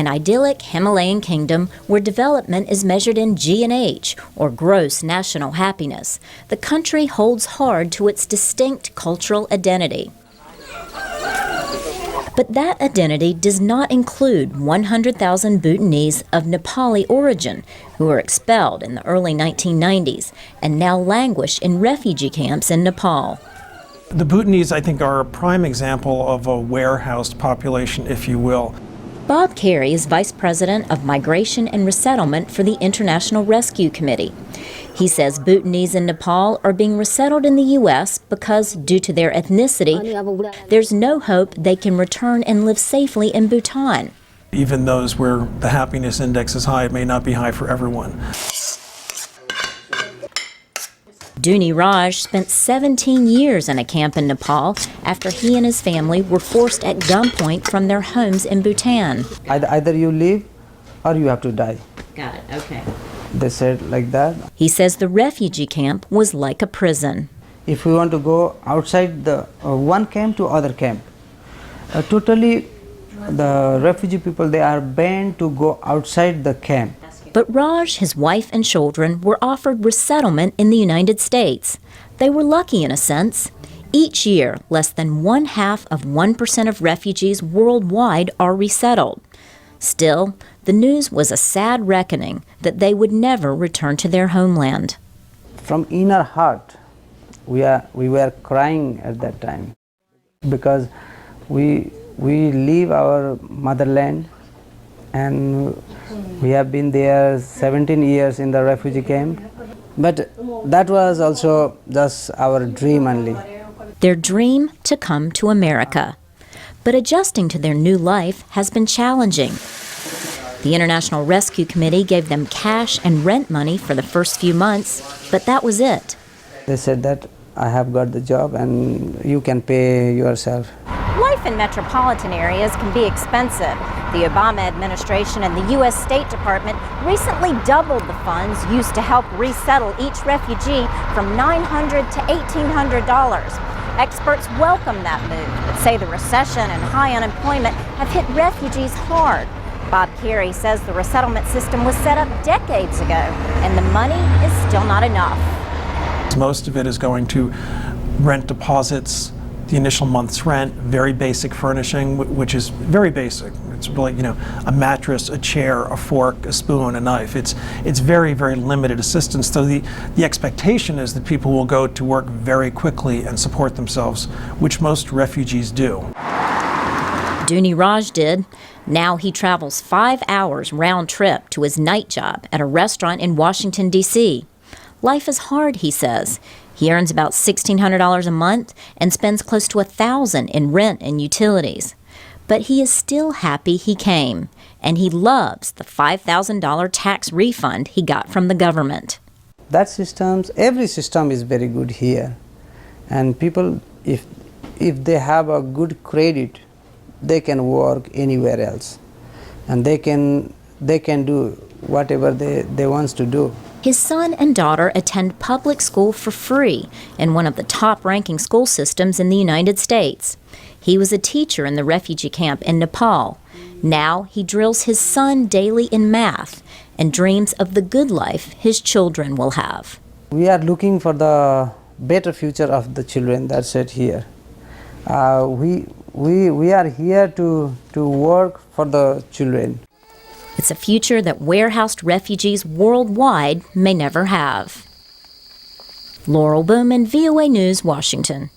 an idyllic Himalayan kingdom where development is measured in G&H, or gross national happiness. The country holds hard to its distinct cultural identity. But that identity does not include 100,000 Bhutanese of Nepali origin who were expelled in the early 1990s and now languish in refugee camps in Nepal. The Bhutanese, I think, are a prime example of a warehoused population, if you will. Bob Carey is Vice President of Migration and Resettlement for the International Rescue Committee. He says Bhutanese in Nepal are being resettled in the U.S. because, due to their ethnicity, there's no hope they can return and live safely in Bhutan. Even those where the happiness index is high, it may not be high for everyone. Duni Raj spent 17 years in a camp in Nepal after he and his family were forced at gunpoint from their homes in Bhutan. Either you leave or you have to die. Got it, okay. They said like that. He says the refugee camp was like a prison. If we want to go outside the one camp to other camp, totally the refugee people, they are banned to go outside the camp. But Raj, his wife and children were offered resettlement in the United States. They were lucky in a sense. Each year, less than 0.5% of refugees worldwide are resettled. Still, the news was a sad reckoning that they would never return to their homeland. From inner heart, we were crying at that time because we leave our motherland, and we have been there 17 years in the refugee camp. But that was also just our dream only. Their dream to come to America. But adjusting to their new life has been challenging. The International Rescue Committee gave them cash and rent money for the first few months, but that was it. They said that I have got the job and you can pay yourself. Life in metropolitan areas can be expensive. The Obama administration and the U.S. State Department recently doubled the funds used to help resettle each refugee from $900 to $1,800. Experts welcome that move, but say the recession and high unemployment have hit refugees hard. Bob Carey says the resettlement system was set up decades ago, and the money is still not enough. Most of it is going to rent deposits, the initial month's rent, very basic furnishing, which is very basic. It's really, a mattress, a chair, a fork, a spoon, a knife. It's very, very limited assistance. So the expectation is that people will go to work very quickly and support themselves, which most refugees do. Duni Raj did. Now he travels 5 hours round trip to his night job at a restaurant in Washington, D.C. Life is hard, he says. He earns about $1,600 a month and spends close to $1,000 in rent and utilities. But he is still happy he came, and he loves the $5,000 tax refund he got from the government. Every system is very good here. And people, if they have a good credit, they can work anywhere else. And they can do whatever they want to do. His son and daughter attend public school for free in one of the top-ranking school systems in the United States. He was a teacher in the refugee camp in Nepal. Now he drills his son daily in math and dreams of the good life his children will have. We are looking for the better future of the children, that's it here. We are here to work for the children. It's a future that warehoused refugees worldwide may never have. Laurel, Bowman, VOA News, Washington.